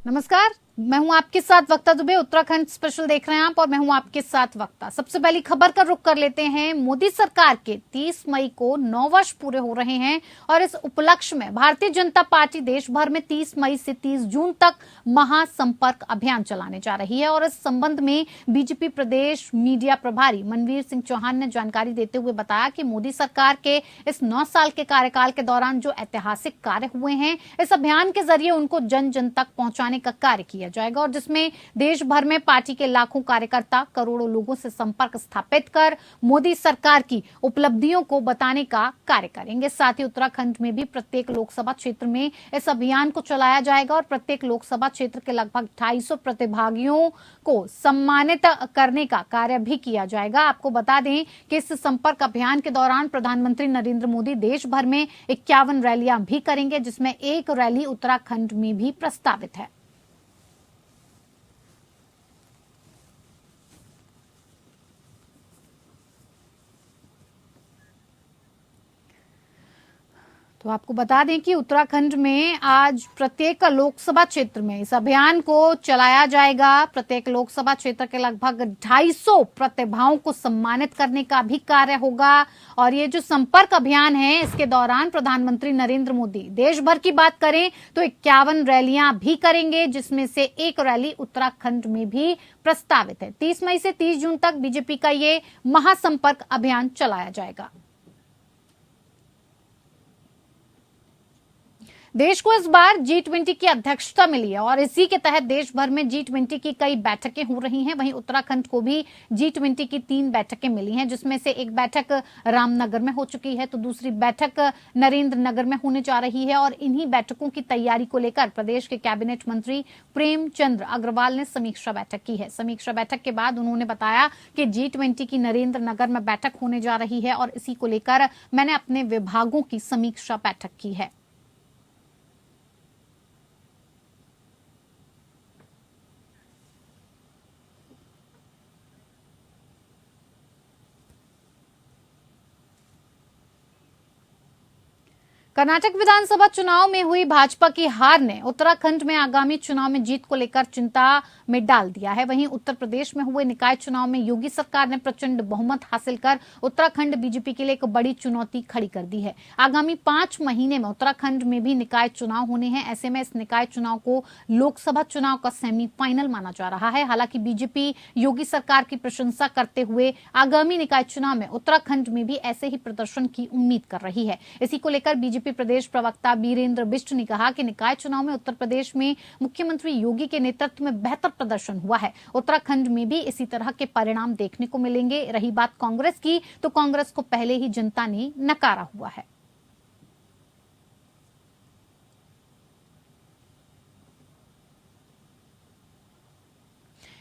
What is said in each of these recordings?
नमस्कार, मैं हूं आपके साथ वक्ता दुबे। उत्तराखंड स्पेशल देख रहे हैं आप और मैं हूं आपके साथ वक्ता। सबसे पहली खबर का रुख कर लेते हैं। मोदी सरकार के 30 मई को 9 वर्ष पूरे हो रहे हैं और इस उपलक्ष्य में भारतीय जनता पार्टी देश भर में 30 मई से 30 जून तक महासंपर्क अभियान चलाने जा रही है। और इस संबंध में बीजेपी प्रदेश मीडिया प्रभारी मनवीर सिंह चौहान ने जानकारी देते हुए बताया कि मोदी सरकार के इस 9 साल के कार्यकाल के दौरान जो ऐतिहासिक कार्य हुए हैं, इस अभियान के जरिए उनको जन जन तक पहुंचाने का कार्य किया जाएगा और जिसमें देश भर में पार्टी के लाखों कार्यकर्ता करोड़ों लोगों से संपर्क स्थापित कर मोदी सरकार की उपलब्धियों को बताने का कार्य करेंगे। साथ ही उत्तराखंड में भी प्रत्येक लोकसभा क्षेत्र में इस अभियान को चलाया जाएगा और प्रत्येक लोकसभा क्षेत्र के लगभग 250 प्रतिभागियों को सम्मानित करने का कार्य भी किया जाएगा। आपको बता दें कि इस संपर्क अभियान के दौरान प्रधानमंत्री नरेंद्र मोदी देश भर में 51 रैलियां भी करेंगे, जिसमें एक रैली उत्तराखंड में भी प्रस्तावित है। तो आपको बता दें कि उत्तराखंड में आज प्रत्येक लोकसभा क्षेत्र में इस अभियान को चलाया जाएगा। प्रत्येक लोकसभा क्षेत्र के लगभग 250 प्रतिभाओं को सम्मानित करने का भी कार्य होगा। और ये जो संपर्क अभियान है, इसके दौरान प्रधानमंत्री नरेंद्र मोदी देश भर की बात करें तो 51 रैलियां भी करेंगे, जिसमें से एक रैली उत्तराखंड में भी प्रस्तावित है। 30 मई से 30 जून तक बीजेपी का ये महासंपर्क अभियान चलाया जाएगा। देश को इस बार G20 की अध्यक्षता मिली है और इसी के तहत देश भर में G20 की कई बैठकें हो रही हैं। वहीं उत्तराखंड को भी G20 की 3 बैठकें मिली हैं, जिसमें से एक बैठक रामनगर में हो चुकी है तो दूसरी बैठक नरेंद्र नगर में होने जा रही है। और इन्हीं बैठकों की तैयारी को लेकर प्रदेश के कैबिनेट मंत्री प्रेमचंद अग्रवाल ने समीक्षा बैठक की है। समीक्षा बैठक के बाद उन्होंने बताया कि G20 की नरेंद्र नगर में बैठक होने जा रही है और इसी को लेकर मैंने अपने विभागों की समीक्षा बैठक की है। कर्नाटक विधानसभा चुनाव में हुई भाजपा की हार ने उत्तराखंड में आगामी चुनाव में जीत को लेकर चिंता में डाल दिया है। वहीं उत्तर प्रदेश में हुए निकाय चुनाव में योगी सरकार ने प्रचंड बहुमत हासिल कर उत्तराखंड बीजेपी के लिए एक बड़ी चुनौती खड़ी कर दी है। आगामी 5 महीने में उत्तराखंड में भी निकाय चुनाव होने हैं। ऐसे में इस निकाय चुनाव को लोकसभा चुनाव का सेमीफाइनल माना जा रहा है। हालांकि बीजेपी योगी सरकार की प्रशंसा करते हुए आगामी निकाय चुनाव में उत्तराखंड में भी ऐसे ही प्रदर्शन की उम्मीद कर रही है। इसी को लेकर बीजेपी प्रदेश प्रवक्ता बीरेंद्र बिष्ट ने कहा कि निकाय चुनाव में उत्तर प्रदेश में मुख्यमंत्री योगी के नेतृत्व में बेहतर प्रदर्शन हुआ है। उत्तराखंड में भी इसी तरह के परिणाम देखने को मिलेंगे। रही बात कांग्रेस की, तो कांग्रेस को पहले ही जनता ने नकारा हुआ है।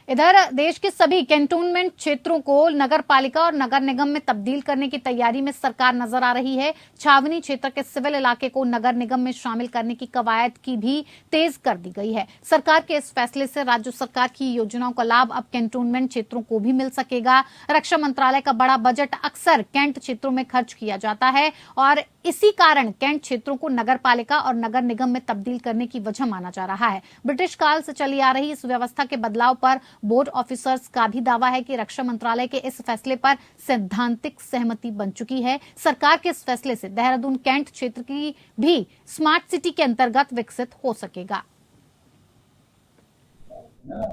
इधर देश के सभी कैंटोनमेंट क्षेत्रों को नगर पालिका और नगर निगम में तब्दील करने की तैयारी में सरकार नजर आ रही है। छावनी क्षेत्र के सिविल इलाके को नगर निगम में शामिल करने की कवायद की भी तेज कर दी गई है। सरकार के इस फैसले से राज्य सरकार की योजनाओं का लाभ अब कैंटोनमेंट क्षेत्रों को भी मिल सकेगा। रक्षा मंत्रालय का बड़ा बजट अक्सर कैंट क्षेत्रों में खर्च किया जाता है और इसी कारण कैंट क्षेत्रों को नगर पालिका और नगर निगम में तब्दील करने की वजह माना जा रहा है। ब्रिटिश काल से चली आ रही इस व्यवस्था के बदलाव पर बोर्ड ऑफिसर्स का भी दावा है कि रक्षा मंत्रालय के इस फैसले पर सैद्धांतिक सहमति बन चुकी है। सरकार के इस फैसले से देहरादून कैंट क्षेत्र की भी स्मार्ट सिटी के अंतर्गत विकसित हो सकेगा।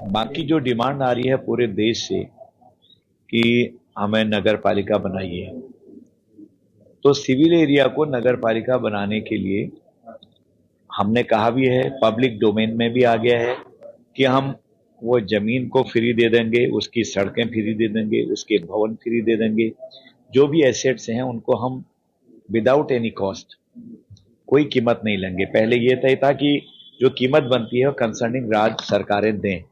बाकी जो डिमांड आ रही है पूरे देश से कि हमें नगर पालिका बनाइए, तो सिविल एरिया को नगर पालिका बनाने के लिए हमने कहा भी है, पब्लिक डोमेन में भी आ गया है कि हम वो जमीन को फ्री दे देंगे, उसकी सड़कें फ्री दे देंगे, उसके भवन फ्री दे देंगे, जो भी एसेट्स हैं उनको हम विदाउट एनी कॉस्ट, कोई कीमत नहीं लेंगे। पहले ये तय था कि जो कीमत बनती है वो कंसर्निंग राज्य सरकारें दें,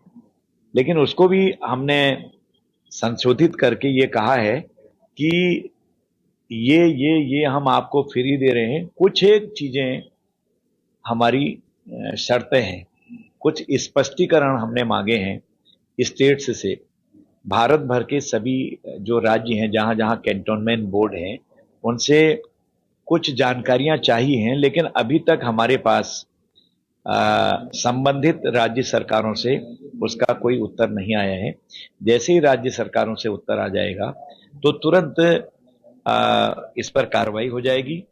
लेकिन उसको भी हमने संशोधित करके ये कहा है कि ये हम आपको फ्री दे रहे हैं। कुछ एक चीजें हमारी शर्तें हैं, कुछ स्पष्टीकरण हमने मांगे हैं स्टेट्स से। भारत भर के सभी जो राज्य हैं जहां जहां कैंटोनमेंट बोर्ड हैं, उनसे कुछ जानकारियां चाहिए हैं, लेकिन अभी तक हमारे पास संबंधित राज्य सरकारों से उसका कोई उत्तर नहीं आया है। जैसे ही राज्य सरकारों से उत्तर आ जाएगा तो तुरंत इस पर कार्रवाई हो जाएगी।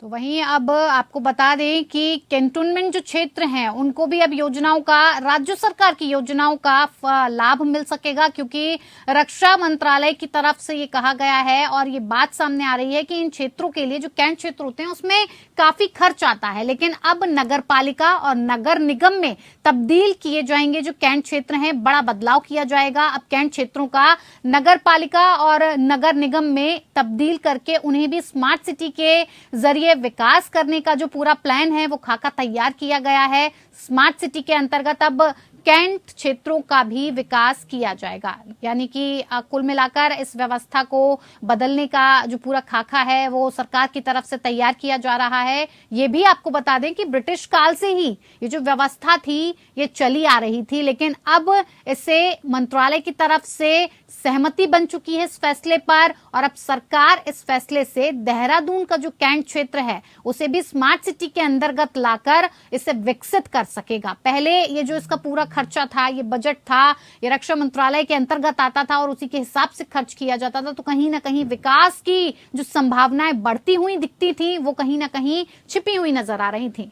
तो वहीं अब आपको बता दें कि कैंटोनमेंट जो क्षेत्र हैं उनको भी अब योजनाओं का, राज्य सरकार की योजनाओं का लाभ मिल सकेगा, क्योंकि रक्षा मंत्रालय की तरफ से ये कहा गया है और ये बात सामने आ रही है कि इन क्षेत्रों के लिए, जो कैंट क्षेत्र होते हैं, उसमें काफी खर्च आता है, लेकिन अब नगर पालिका और नगर निगम में तब्दील किए जाएंगे। जो कैंट क्षेत्र हैं, बड़ा बदलाव किया जाएगा। अब कैंट क्षेत्रों का नगर पालिका और नगर निगम में तब्दील करके उन्हें भी स्मार्ट सिटी के जरिए विकास करने का जो पूरा प्लान है वो खाका तैयार किया गया है। स्मार्ट सिटी के अंतर्गत अब कैंट क्षेत्रों का भी विकास किया जाएगा, यानी कि कुल मिलाकर इस व्यवस्था को बदलने का जो पूरा खाका है वो सरकार की तरफ से तैयार किया जा रहा है। ये भी आपको बता दें कि ब्रिटिश काल से ही ये जो व्यवस्था थी ये चली आ रही थी, लेकिन अब इससे मंत्रालय की तरफ से सहमति बन चुकी है इस फैसले पर, और अब सरकार इस फैसले से देहरादून का जो कैंट क्षेत्र है उसे भी स्मार्ट सिटी के अंतर्गत लाकर इसे विकसित कर सकेगा। पहले ये जो इसका पूरा खर्चा था, ये बजट था, ये रक्षा मंत्रालय के अंतर्गत आता था और उसी के हिसाब से खर्च किया जाता था, तो कहीं ना कहीं विकास की जो संभावनाएं बढ़ती हुई दिखती थी वो कहीं ना कहीं छिपी हुई नजर आ रही थी।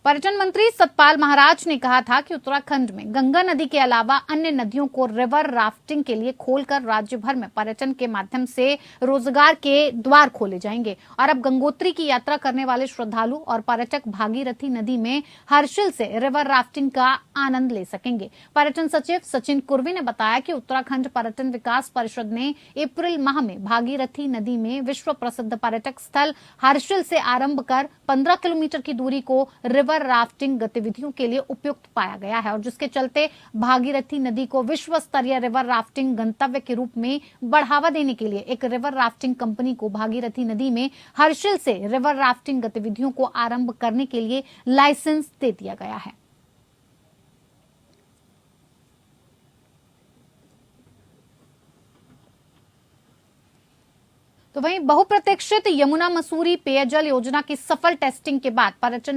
पर्यटन मंत्री सतपाल महाराज ने कहा था कि उत्तराखंड में गंगा नदी के अलावा अन्य नदियों को रिवर राफ्टिंग के लिए खोलकर राज्य भर में पर्यटन के माध्यम से रोजगार के द्वार खोले जाएंगे और अब गंगोत्री की यात्रा करने वाले श्रद्धालु और पर्यटक भागीरथी नदी में हर्षिल से रिवर राफ्टिंग का आनंद ले सकेंगे। पर्यटन सचिव सचिन कुर्वी ने बताया कि उत्तराखंड पर्यटन विकास परिषद ने अप्रैल माह में भागीरथी नदी में विश्व प्रसिद्ध पर्यटक स्थल हर्षिल से आरंभ कर 15 किलोमीटर की दूरी को रिवर राफ्टिंग गतिविधियों के लिए उपयुक्त पाया गया है, और जिसके चलते भागीरथी नदी को विश्व स्तरीय रिवर राफ्टिंग गंतव्य के रूप में बढ़ावा देने के लिए एक रिवर राफ्टिंग कंपनी को भागीरथी नदी में हर्षिल से रिवर राफ्टिंग गतिविधियों को आरंभ करने के लिए लाइसेंस दे दिया गया है। तो वहीं बहुप्रतीक्षित यमुना मसूरी पेयजल योजना की सफल टेस्टिंग के बाद पर्यटन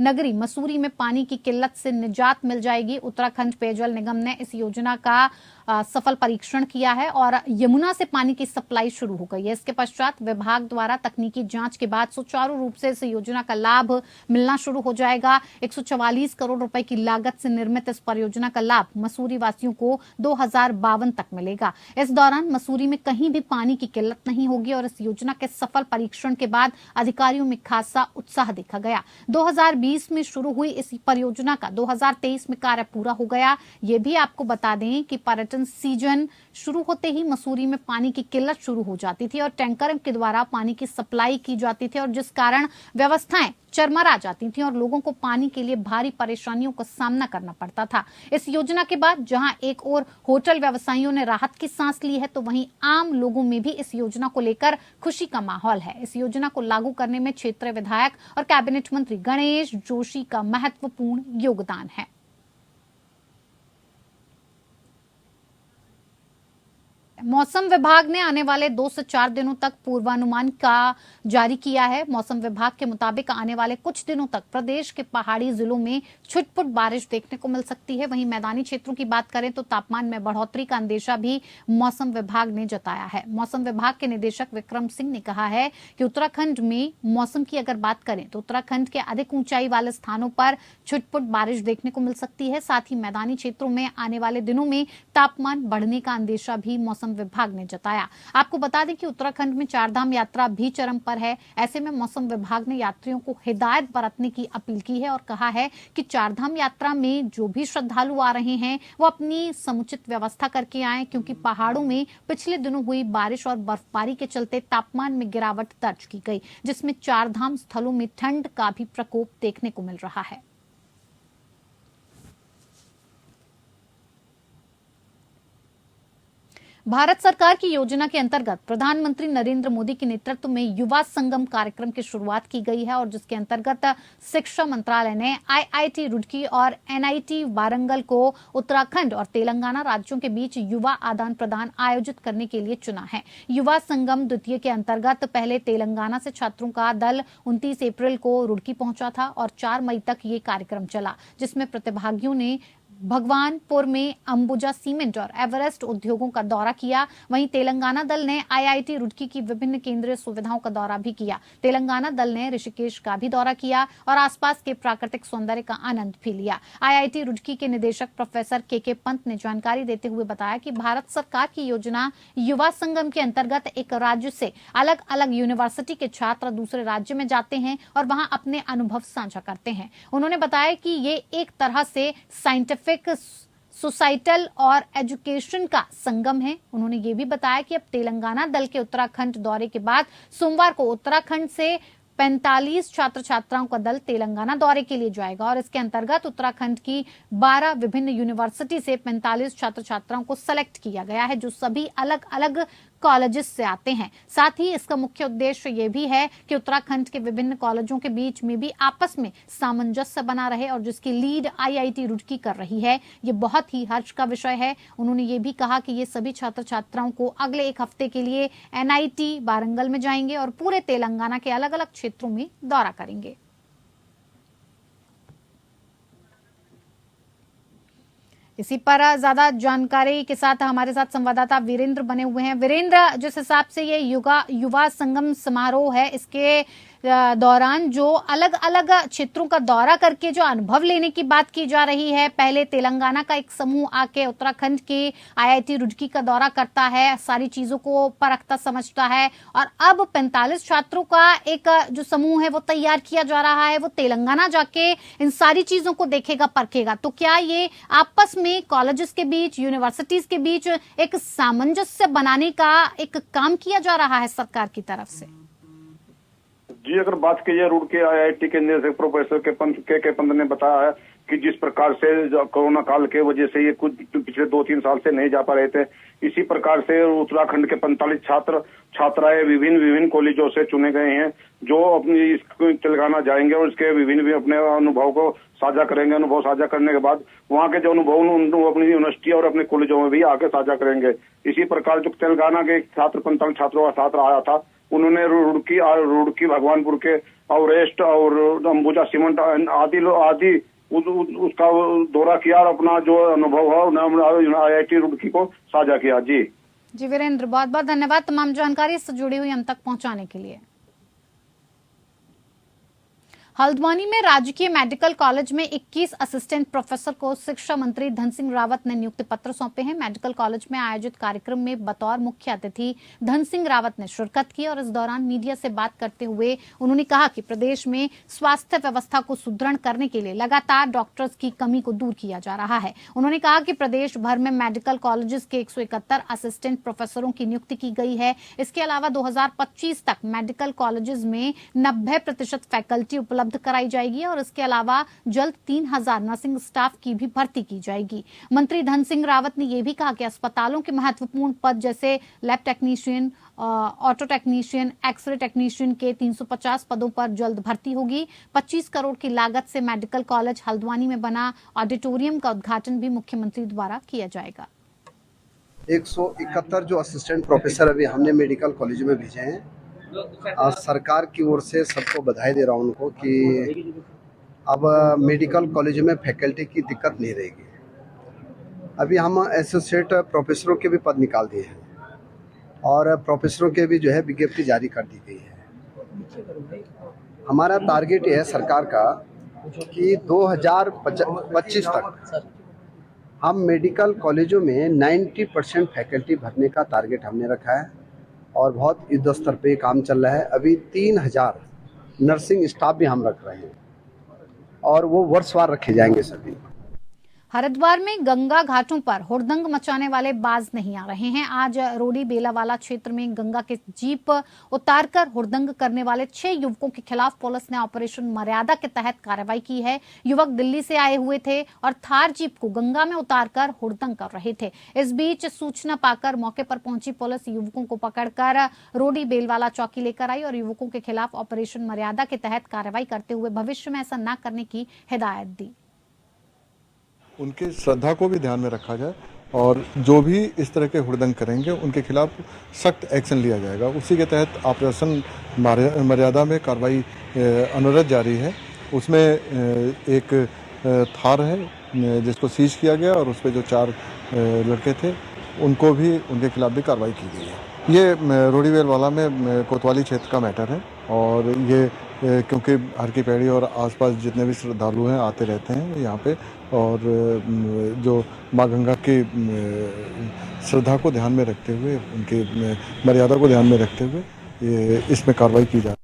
नगरी मसूरी में पानी की किल्लत से निजात मिल जाएगी। उत्तराखंड पेयजल निगम ने इस योजना का सफल परीक्षण किया है और यमुना से पानी की सप्लाई शुरू हो गई है। इसके पश्चात विभाग द्वारा तकनीकी जांच के बाद सुचारू रूप से इस योजना का लाभ मिलना शुरू हो जाएगा। 144 करोड़ रुपए की लागत से निर्मित इस परियोजना का लाभ मसूरी वासियों को 2052 तक मिलेगा। इस दौरान मसूरी में कहीं भी पानी की किल्लत नहीं होगी और इस योजना के सफल परीक्षण के बाद अधिकारियों में खासा उत्साह देखा गया। 2020 में शुरू हुई इस परियोजना का 2023 में कार्य पूरा हो गया। ये भी आपको बता दें कि पर्यटन सीजन शुरू होते ही मसूरी में पानी की किल्लत शुरू हो जाती थी और टैंकर के द्वारा पानी की सप्लाई की जाती थी, और जिस कारण व्यवस्थाएं चरमरा जाती थी और लोगों को पानी के लिए भारी परेशानियों का सामना करना पड़ता था। इस योजना के बाद जहां एक और होटल व्यवसायियों ने राहत की सांस ली है, तो वहीं आम लोगों में भी इस योजना को लेकर खुशी का माहौल है। इस योजना को लागू करने में क्षेत्रीय विधायक और कैबिनेट मंत्री गणेश जोशी का महत्वपूर्ण योगदान है। मौसम विभाग ने आने वाले 2 से 4 दिनों तक पूर्वानुमान का जारी किया है। मौसम विभाग के मुताबिक आने वाले कुछ दिनों तक प्रदेश के पहाड़ी जिलों में छुटपुट बारिश देखने को मिल सकती है। वहीं मैदानी क्षेत्रों की बात करें तो तापमान में बढ़ोतरी का अंदेशा भी मौसम विभाग ने जताया है। मौसम विभाग के निदेशक विक्रम सिंह ने कहा है कि उत्तराखंड में मौसम की अगर बात करें तो उत्तराखंड के अधिक ऊंचाई वाले स्थानों पर छुटपुट बारिश देखने को मिल सकती है। साथ ही मैदानी क्षेत्रों में आने वाले दिनों में तापमान बढ़ने का अंदेशा भी मौसम विभाग ने जताया। आपको बता दें कि उत्तराखंड में चारधाम यात्रा भी चरम पर है। ऐसे में मौसम विभाग ने यात्रियों को हिदायत बरतने की अपील की है और कहा है कि चारधाम यात्रा में जो भी श्रद्धालु आ रहे हैं वो अपनी समुचित व्यवस्था करके आए, क्योंकि पहाड़ों में पिछले दिनों हुई बारिश और बर्फबारी के चलते तापमान में गिरावट दर्ज की गई, जिसमें चारधाम स्थलों में ठंड का भी प्रकोप देखने को मिल रहा है। भारत सरकार की योजना के अंतर्गत प्रधानमंत्री नरेंद्र मोदी के नेतृत्व में युवा संगम कार्यक्रम की शुरुआत की गई है और जिसके अंतर्गत शिक्षा मंत्रालय ने आईआईटी रुड़की और एनआईटी वारंगल को उत्तराखंड और तेलंगाना राज्यों के बीच युवा आदान प्रदान आयोजित करने के लिए चुना है। युवा संगम द्वितीय के अंतर्गत पहले तेलंगाना से छात्रों का दल 29 अप्रैल को रुड़की पहुंचा था और 4 मई तक ये कार्यक्रम चला, जिसमें प्रतिभागियों ने भगवानपुर में अंबुजा सीमेंट और एवरेस्ट उद्योगों का दौरा किया। वहीं तेलंगाना दल ने आईआईटी रुड़की की विभिन्न केंद्रीय सुविधाओं का दौरा भी किया। तेलंगाना दल ने ऋषिकेश का भी दौरा किया और आसपास के प्राकृतिक सौंदर्य का आनंद भी लिया। आईआईटी रुड़की के निदेशक प्रोफेसर के पंत ने जानकारी देते हुए बताया कि भारत सरकार की योजना युवा संगम के अंतर्गत एक राज्य से अलग अलग यूनिवर्सिटी के छात्र दूसरे राज्य में जाते हैं और वहां अपने अनुभव साझा करते हैं। उन्होंने बताया कि ये एक तरह से साइंटिफिक सोसाइटल और एजुकेशन का संगम है। उन्होंने ये भी बताया कि अब तेलंगाना दल के उत्तराखंड दौरे के बाद सोमवार को उत्तराखंड से 45 छात्र छात्राओं का दल तेलंगाना दौरे के लिए जाएगा और इसके अंतर्गत उत्तराखंड की 12 विभिन्न यूनिवर्सिटी से 45 छात्र छात्राओं को सेलेक्ट किया गया है, जो सभी अलग अलग कॉलेजेस से आते हैं। साथ ही इसका मुख्य उद्देश्य ये भी है कि उत्तराखंड के विभिन्न कॉलेजों के बीच में भी आपस में सामंजस्य बना रहे और जिसकी लीड आईआईटी रुड़की कर रही है। ये बहुत ही हर्ष का विषय है। उन्होंने ये भी कहा कि ये सभी छात्र छात्राओं को अगले एक हफ्ते के लिए एनआईटी वारंगल में जाएंगे और पूरे तेलंगाना के अलग अलग क्षेत्रों में दौरा करेंगे। इसी पर ज्यादा जानकारी के साथ हमारे साथ संवाददाता वीरेंद्र बने हुए हैं। वीरेंद्र, जिस हिसाब से ये युवा संगम समारोह है, इसके दौरान जो अलग अलग क्षेत्रों का दौरा करके जो अनुभव लेने की बात की जा रही है, पहले तेलंगाना का एक समूह आके उत्तराखंड के आईआईटी रुड़की का दौरा करता है, सारी चीजों को परखता समझता है और अब 45 छात्रों का एक जो समूह है वो तैयार किया जा रहा है, वो तेलंगाना जाके इन सारी चीजों को देखेगा परखेगा। तो क्या ये आपस में कॉलेजेस के बीच, यूनिवर्सिटीज के बीच एक सामंजस्य बनाने का एक काम किया जा रहा है सरकार की तरफ से? जी, अगर बात की जाए रुड़की आईआईटी के निदेशक प्रोफेसर के पंत ने बताया है कि जिस प्रकार से कोरोना काल के वजह से ये कुछ पिछले 2-3 साल से नहीं जा पा रहे थे, इसी प्रकार से उत्तराखंड के 45 छात्राएं विभिन्न कॉलेजों से चुने गए हैं, जो अपनी तेलंगाना जाएंगे और इसके विभिन्न अपने अनुभव को साझा करेंगे। अनुभव साझा करने के बाद वहाँ के जो अनुभव अपनी यूनिवर्सिटी और अपने कॉलेजों में भी आके साझा करेंगे। इसी प्रकार जो तेलंगाना के छात्र 45 छात्रों का साथ आया था, उन्होंने रुड़की भगवानपुर के एवरेस्ट और अंबुजा सीमेंट आदि उसका दौरा किया और अपना जो अनुभव है आईआईटी रुड़की को साझा किया। जी वीरेंद्र, बहुत बहुत धन्यवाद तमाम जानकारी से जुड़ी हुई हम तक पहुंचाने के लिए। हल्द्वानी में राजकीय मेडिकल कॉलेज में 21 असिस्टेंट प्रोफेसर को शिक्षा मंत्री धन सिंह रावत ने नियुक्ति पत्र सौंपे हैं। मेडिकल कॉलेज में आयोजित कार्यक्रम में बतौर मुख्य अतिथि धन सिंह रावत ने शिरकत की और इस दौरान मीडिया से बात करते हुए उन्होंने कहा कि प्रदेश में स्वास्थ्य व्यवस्था को सुदृढ़ करने के लिए लगातार डॉक्टर्स की कमी को दूर किया जा रहा है। उन्होंने कहा कि प्रदेश भर में मेडिकल कॉलेजेस के 171 असिस्टेंट प्रोफेसरों की नियुक्ति की गई है। इसके अलावा 2025 तक मेडिकल कॉलेजेस में 90% फैकल्टी उपलब्ध कराई जाएगी और इसके अलावा जल्द 3000 नर्सिंग स्टाफ की भी भर्ती की जाएगी। मंत्री धन सिंह रावत ने यह भी कहा कि अस्पतालों के महत्वपूर्ण पद जैसे lab technician, auto technician, X-ray technician के 350 पदों पर जल्द भर्ती होगी। 25 करोड़ की लागत से मेडिकल कॉलेज हल्द्वानी में बना ऑडिटोरियम का उद्घाटन भी मुख्यमंत्री द्वारा किया जाएगा। 171 जो असिस्टेंट प्रोफेसर अभी हमने मेडिकल कॉलेज में भेजे हैं, सरकार की ओर से सबको बधाई दे रहा हूं उनको कि अब मेडिकल कॉलेज में फैकल्टी की दिक्कत नहीं रहेगी। अभी हम एसोसिएट प्रोफेसरों के भी पद निकाल दिए हैं और प्रोफेसरों के भी जो है विज्ञप्ति जारी कर दी गई है। हमारा टारगेट है सरकार का कि 2025 तक हम मेडिकल कॉलेजों में 90% फैकल्टी भरने का टारगेट हमने रखा है और बहुत युद्ध स्तर पे काम चल रहा है। अभी 3000 नर्सिंग स्टाफ भी हम रख रहे हैं और वो वर्षवार रखे जाएंगे सभी। हरिद्वार में गंगा घाटों पर हुड़दंग मचाने वाले बाज नहीं आ रहे हैं। आज रोडी बेलावाला क्षेत्र में गंगा के जीप उतारकर हुड़दंग करने वाले 6 युवकों के खिलाफ पुलिस ने ऑपरेशन मर्यादा के तहत कार्रवाई की है। युवक दिल्ली से आए हुए थे और थार जीप को गंगा में उतारकर हुड़दंग कर रहे थे। इस बीच सूचना पाकर मौके पर पहुंची पुलिस युवकों को पकड़कर रोडी बेलवाला चौकी लेकर आई और युवकों के खिलाफ ऑपरेशन मर्यादा के तहत कार्रवाई करते हुए भविष्य में ऐसा न करने की हिदायत दी। उनके श्रद्धा को भी ध्यान में रखा जाए और जो भी इस तरह के हुड़दंग करेंगे उनके खिलाफ सख्त एक्शन लिया जाएगा। उसी के तहत ऑपरेशन मर्यादा में कार्रवाई अनवरत जारी है। उसमें एक थार है जिसको सीज किया गया और उस पर जो 4 लड़के थे उनको भी उनके खिलाफ भी कार्रवाई की गई है। ये रोडीवेलवाला में कोतवाली क्षेत्र का मैटर है और ये क्योंकि हर की पैड़ी और आसपास जितने भी श्रद्धालु हैं आते रहते हैं यहाँ पे और जो माँ गंगा की श्रद्धा को ध्यान में रखते हुए उनकी मर्यादा को ध्यान में रखते हुए इसमें कार्रवाई की जाए।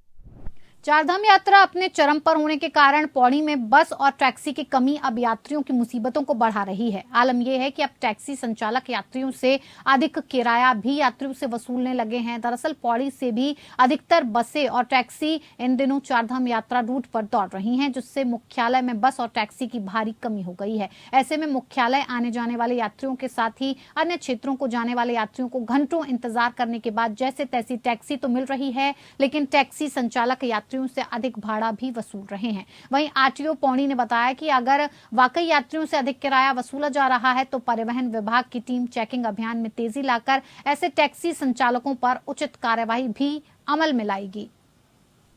चारधाम यात्रा अपने चरम पर होने के कारण पौड़ी में बस और टैक्सी की कमी अब यात्रियों की मुसीबतों को बढ़ा रही है। आलम यह है कि अब टैक्सी संचालक यात्रियों से अधिक किराया भी यात्रियों से वसूलने लगे हैं। दरअसल पौड़ी से भी अधिकतर बसें और टैक्सी इन दिनों चारधाम यात्रा रूट पर दौड़ रही हैं, जिससे मुख्यालय में बस और टैक्सी की भारी कमी हो गई है। ऐसे में मुख्यालय आने जाने वाले यात्रियों के साथ ही अन्य क्षेत्रों को जाने वाले यात्रियों को घंटों इंतजार करने के बाद जैसे तैसी टैक्सी तो मिल रही है, लेकिन टैक्सी संचालक यात्रियों से अधिक भाड़ा भी वसूल रहे हैं। वहीं आरटीओ पौड़ी ने बताया कि अगर वाकई यात्रियों से अधिक किराया वसूला जा रहा है तो परिवहन विभाग की टीम चेकिंग अभियान में तेजी लाकर ऐसे टैक्सी संचालकों पर उचित कार्रवाई भी अमल में लाएगी।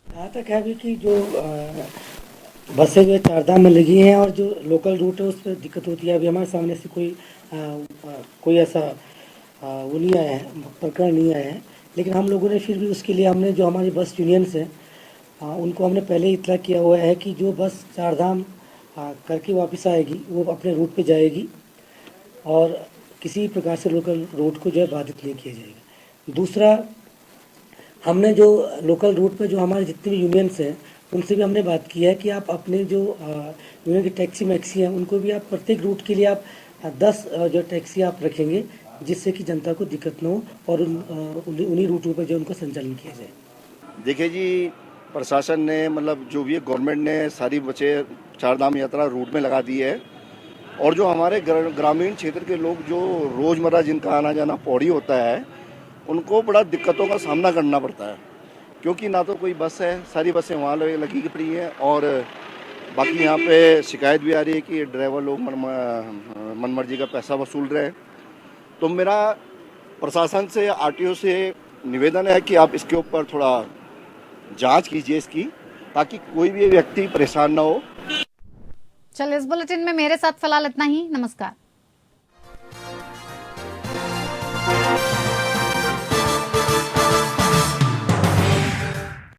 यहाँ तक है भी कि जो बसें जो चारधाम में लगी हैं और जो लोकल रूट है उस पर दिक्कत होती है। अभी हमारे सामने से कोई ऐसा वो नहीं आया है, प्रकरण नहीं आया है, लेकिन हम लोगों ने फिर भी उसके लिए हमने जो हमारी बस यूनियंस हैं उनको हमने पहले इतला किया हुआ है कि जो बस चारधाम करके वापस आएगी वो अपने रूट पे जाएगी और किसी प्रकार से लोकल रूट को जो है बाधित नहीं किया जाएगा। दूसरा, हमने जो लोकल रूट पे जो हमारे जितने भी यूनियंस हैं उनसे भी हमने बात की है कि आप अपने जो यूनियन की टैक्सी मैक्सी हैं उनको भी आप प्रत्येक रूट के लिए आप 10 जो टैक्सी आप रखेंगे, जिससे कि जनता को दिक्कत न हो और उन्हीं रूटों पर जो उनका संचालन किया जाए। देखिए जी, प्रशासन ने मतलब जो भी गवर्नमेंट ने सारी बसें चारधाम यात्रा रूट में लगा दी है और जो हमारे ग्रामीण क्षेत्र के लोग जो रोज़मर्रा जिनका आना जाना पौड़ी होता है उनको बड़ा दिक्कतों का सामना करना पड़ता है, क्योंकि ना तो कोई बस है, सारी बसें वहाँ लगी पड़ी हैं और बाकी यहाँ पे शिकायत भी आ रही है कि ड्राइवर लोग मनमर्जी का पैसा वसूल रहे हैं। तो मेरा प्रशासन से, आरटीओ से निवेदन है कि आप इसके ऊपर थोड़ा जांच कीजिए इसकी, ताकि कोई भी व्यक्ति परेशान ना हो। चलिए, इस बुलेटिन में मेरे साथ फिलहाल इतना ही। नमस्कार।